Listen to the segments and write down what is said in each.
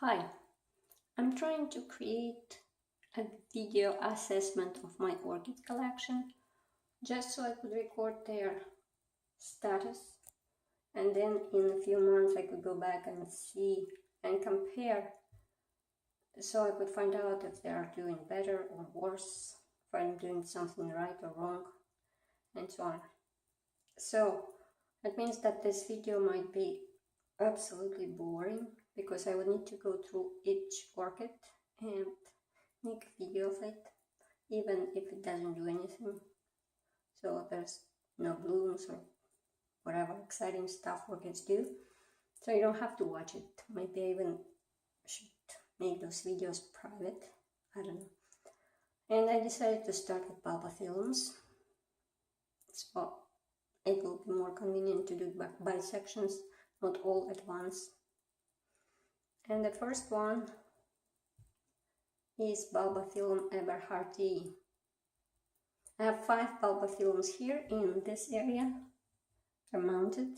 Hi, I'm trying to create a video assessment of my orchid collection just so I could record their status, and then in a few months I could go back and see and compare so I could find out if they are doing better or worse, if I'm doing something right or wrong, and so on. So that means that this video might be absolutely boring because I would need to go through each orchid and make a video of it, even if it doesn't do anything. So there's no blooms or whatever exciting stuff orchids do. So you don't have to watch it. Maybe I even should make those videos private. I don't know. And I decided to start with Bulbophyllums. So it will be more convenient to do by sections, not all at once. And the first one is Bulbophyllum eberhardtii. I have 5 Bulbophyllums here in this area. They're mounted.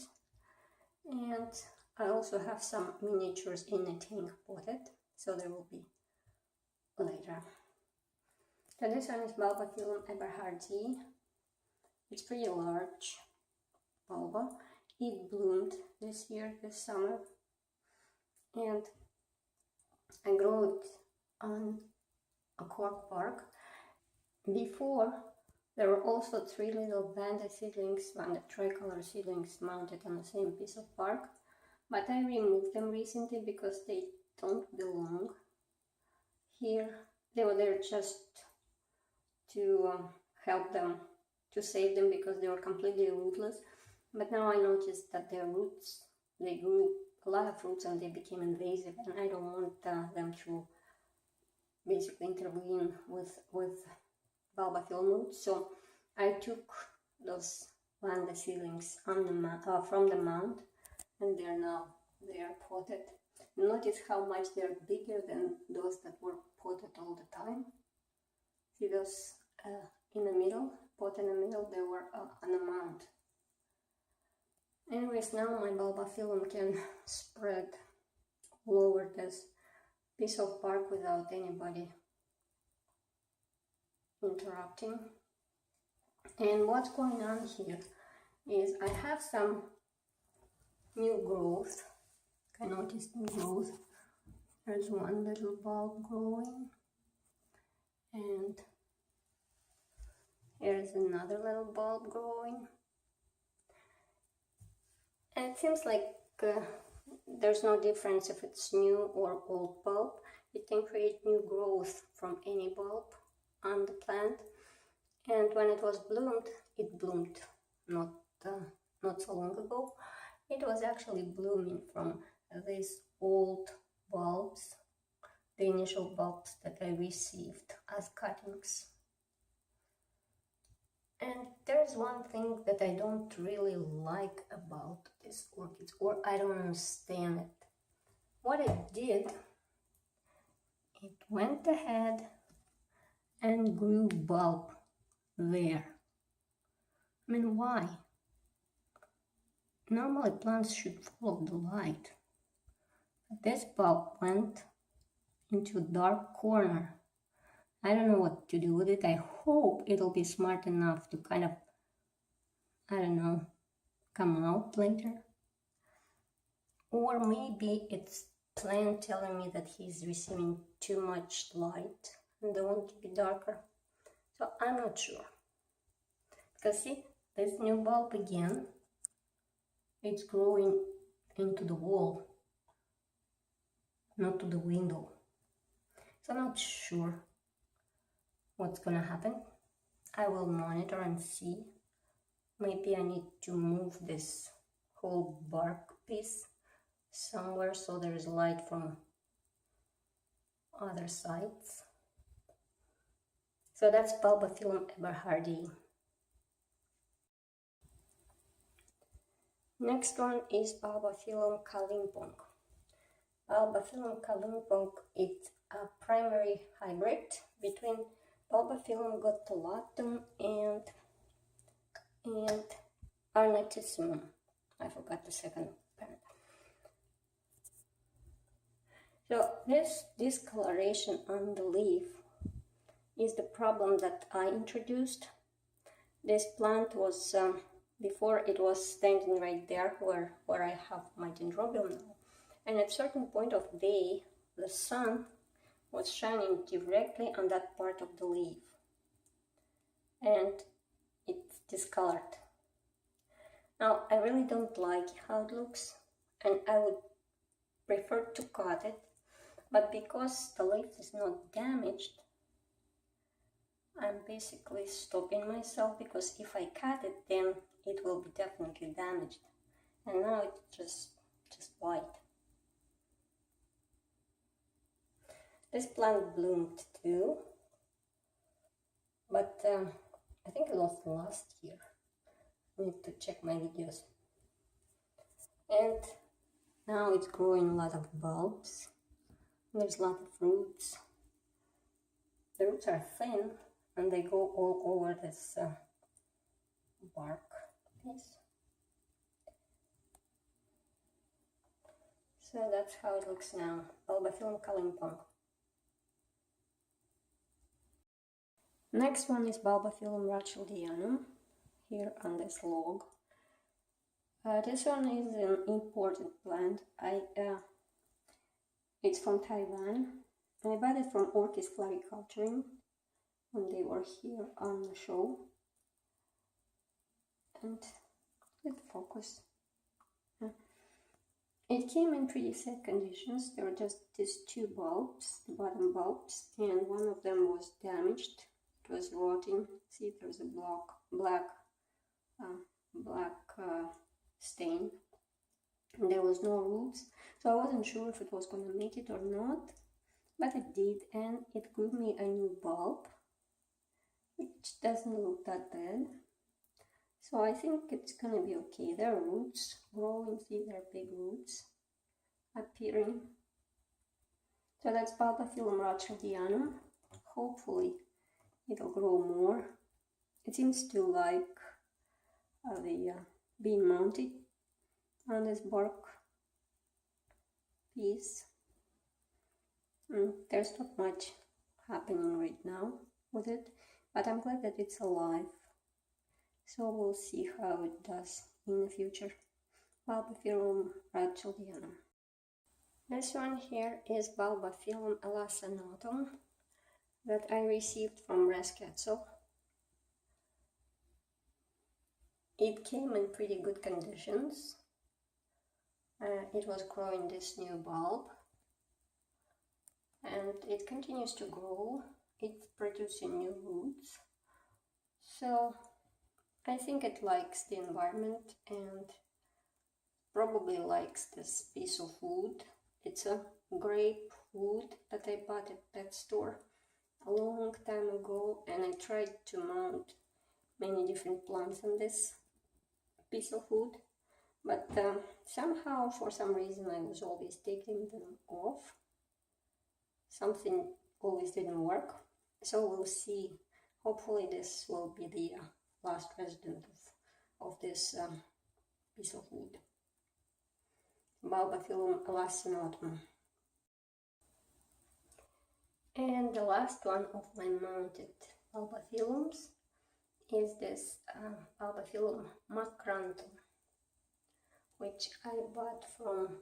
And I also have some miniatures in a tank potted, so there will be later. So this one is Bulbophyllum eberhardtii. It's pretty large bulba. It bloomed this year, this summer, and I grew it on a cork bark. Before, there were also 3 little Vanda seedlings, Vanda tricolor seedlings mounted on the same piece of bark, but I removed them recently because they don't belong here. They were there just to help them, to save them, because they were completely rootless. But now I noticed that their roots, they grew a lot of roots and they became invasive, and I don't want them to basically intervene with Bulbophyllum roots. So I took those Vanda seedlings on the from the mound, and they are potted. Notice how much they're bigger than those that were potted all the time. See those in the middle, pot in the middle, they were on the mound. Anyways, now my Bulbophyllum can spread all over this piece of bark without anybody interrupting. And what's going on here is I have some new growth. I noticed new growth. There's one little bulb growing, and here's another little bulb growing. And it seems like there's no difference if it's new or old bulb. It can create new growth from any bulb on the plant. And when it was bloomed, it bloomed not so long ago. It was actually blooming from these old bulbs, the initial bulbs that I received as cuttings. And there's one thing that I don't really like about these orchids, or I don't understand it. What it did, it went ahead and grew bulb there. I mean, why? Normally plants should follow the light. But this bulb went into a dark corner. I don't know what to do with it. I hope it'll be smart enough to kind of, I don't know, come out later. Or maybe it's plant telling me that he's receiving too much light and they want to be darker. So I'm not sure. Because see, this new bulb again, it's growing into the wall, not to the window. So I'm not sure what's gonna happen. I will monitor and see. Maybe I need to move this whole bark piece somewhere so there's light from other sides. So that's Bulbophyllum eberhardtii. Next one is Bulbophyllum Kalimpong. Bulbophyllum Kalimpong is a primary hybrid between Bulbophyllum guttulatum and orchidsismum. I forgot the second parent. So this discoloration on the leaf is the problem that I introduced. This plant was, before it was standing right there where I have my dendrobium now. And at a certain point of day, the sun was shining directly on that part of the leaf. And it's discolored. Now, I really don't like how it looks, and I would prefer to cut it. But because the leaf is not damaged, I'm basically stopping myself, because if I cut it, then it will be definitely damaged. And now it's just white. This plant bloomed too, but I think it was last year. I need to check my videos. And now it's growing a lot of bulbs. There's a lot of roots. The roots are thin and they go all over this bark piece. So that's how it looks now. Bulbophyllum Kalimpong. Next one is Bulbophyllum rothschildianum, here on this log. This one is an imported plant. It's from Taiwan. I bought it from Orchid Floriculturing when they were here on the show. And let's focus. It came in pretty sad conditions. There were just these two bulbs, the bottom bulbs, and one of them was damaged. It was rotting. See, there's a black stain. And there was no roots, so I wasn't sure if it was going to make it or not, but it did, and it grew me a new bulb, which doesn't look that bad. So I think it's going to be okay. There are roots growing. See, there are big roots appearing. So that's Bulbophyllum rothschildianum. Hopefully it'll grow more. It seems to like being mounted on this bark piece. There's not much happening right now with it, but I'm glad that it's alive. So we'll see how it does in the future. Bulbophyllum rothschildianum. This one here is Bulbophyllum elassonotum that I received from Raskatzel. It came in pretty good conditions. It was growing this new bulb, and it continues to grow. It's producing new roots. So I think it likes the environment and probably likes this piece of wood. It's a grape wood that I bought at pet store a long time ago, and I tried to mount many different plants on this piece of wood, but somehow, for some reason, I was always taking them off. Something always didn't work, so we'll see. Hopefully this will be the last resident of this piece of wood. Bulbophyllum elassonotum. And the last one of my mounted bulbophyllums is this Bulbophyllum macranthum, which I bought from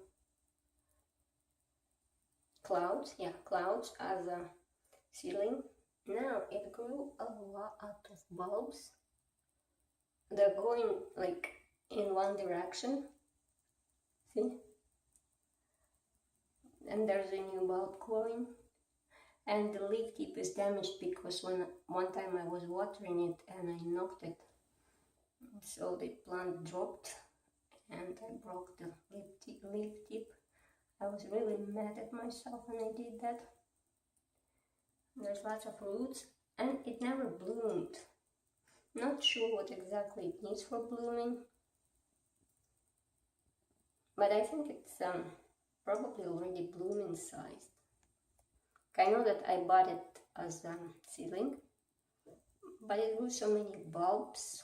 Clouds as a seedling. Now it grew a lot of bulbs. They're going like in one direction. See? And there's a new bulb growing. And the leaf tip is damaged because one time I was watering it and I knocked it. So the plant dropped and I broke the leaf tip. I was really mad at myself when I did that. There's lots of roots and it never bloomed. Not sure what exactly it needs for blooming, but I think it's probably already blooming sized. I know that I bought it as a seedling, but it grew so many bulbs,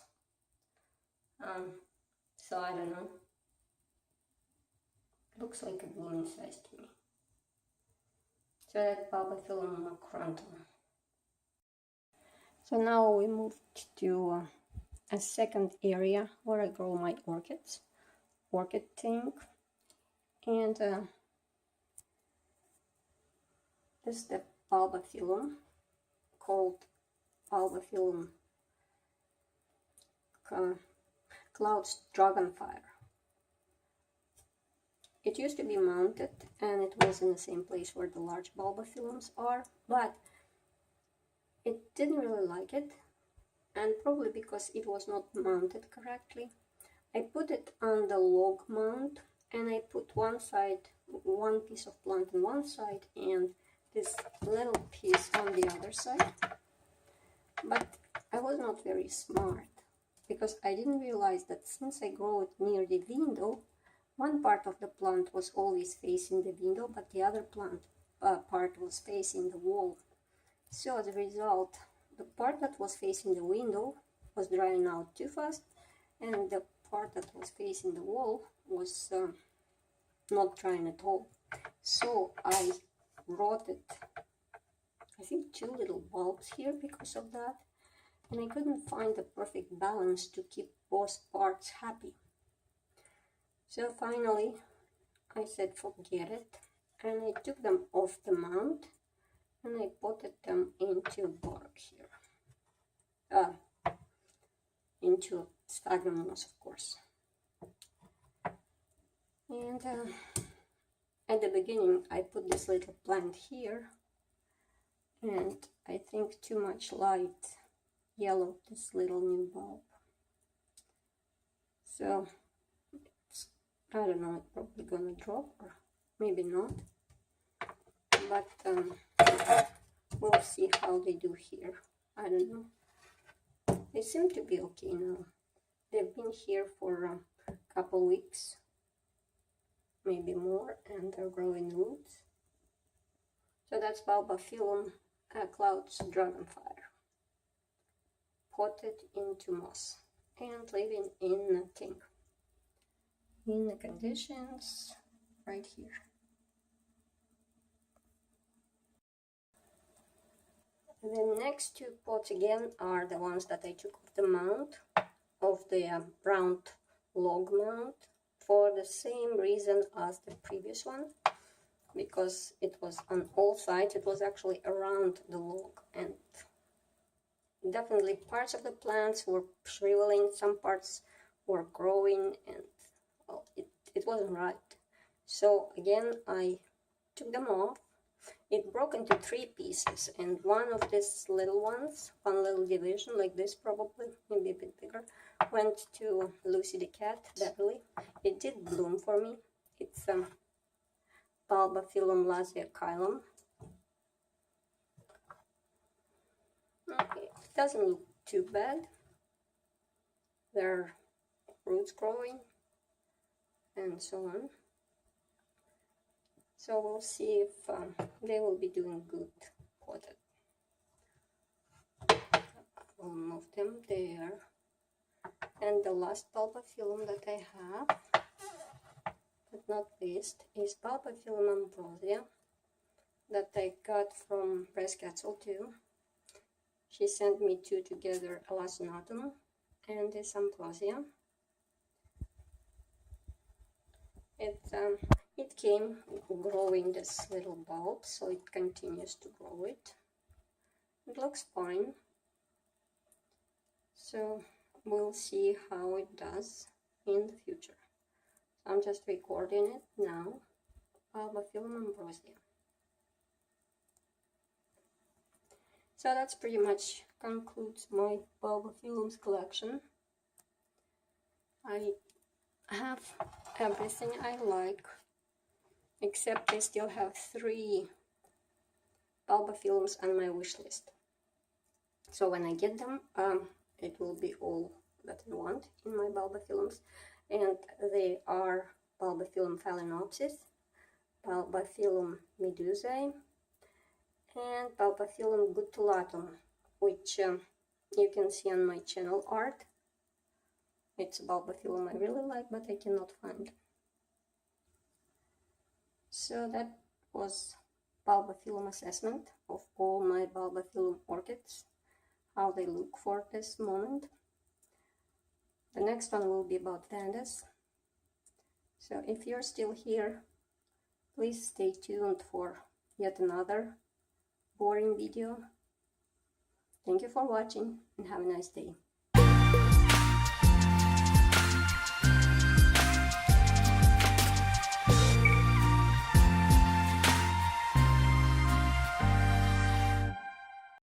so I don't know. Looks like a blooming size to me. So that's Bulbophyllum macranthum. So now we moved to a second area where I grow my orchids, orchid tank, and this is the Bulbophyllum called Bulbophyllum Cloud's Dragonfire. It used to be mounted and it was in the same place where the large Bulbophyllums are, but it didn't really like it, and probably because it was not mounted correctly. I put it on the log mount and I put one piece of plant on one side and this little piece on the other side. But I was not very smart because I didn't realize that since I grow it near the window, one part of the plant was always facing the window, but the other part was facing the wall. So as a result, the part that was facing the window was drying out too fast, and the part that was facing the wall was not drying at all. So I rotted, I think, 2 little bulbs here because of that, and I couldn't find the perfect balance to keep both parts happy. So finally I said forget it, and I took them off the mount and I potted them into bark here, into sphagnum moss, of course. And at the beginning I put this little plant here, and I think too much light yellowed this little new bulb. So I don't know, it's probably gonna drop or maybe not, but we'll see how they do here. I don't know. They seem to be okay now. They've been here for a couple weeks, maybe more, and they're growing roots. So that's Bulbophyllum Cloud's Dragonfire, potted into moss and living in a tank. In the conditions right here. The next 2 pots again are the ones that I took off the mount, of the round log mount, for the same reason as the previous one, because it was on all sides. It was actually around the log, and definitely parts of the plants were shriveling, some parts were growing, and well, it wasn't right. So again I took them off. It broke into 3 pieces, and one of these little ones, one little division like this, probably maybe a bit bigger, went to Lucy the cat, Beverly. It did bloom for me. It's Bulbophyllum lasiochilum. Okay, it doesn't look too bad. There are roots growing and so on. So we'll see if they will be doing good potted. We'll move them there. And the last Bulbophyllum that I have, but not least, is Bulbophyllum ambrosia that I got from Breast Castle too. She sent me 2 together, elassonotum and this ambrosia. It came growing this little bulb, so it continues to grow it. It looks fine. So we'll see how it does in the future. I'm just recording it now. Bulbophyllum ambrosia. So that's pretty much concludes my Bulbophyllums collection. I have everything I like, except I still have 3 Bulbophyllums on my wish list. So when I get them, it will be all that I want in my Bulbophyllums, and they are Bulbophyllum phalaenopsis, Bulbophyllum medusae, and Bulbophyllum guttulatum, which you can see on my channel art. It's a Bulbophyllum I really like, but I cannot find. So that was Bulbophyllum assessment of all my Bulbophyllum orchids, how they look for this moment. The next one will be about Vandas. So if you're still here, please stay tuned for yet another boring video. Thank you for watching and have a nice day.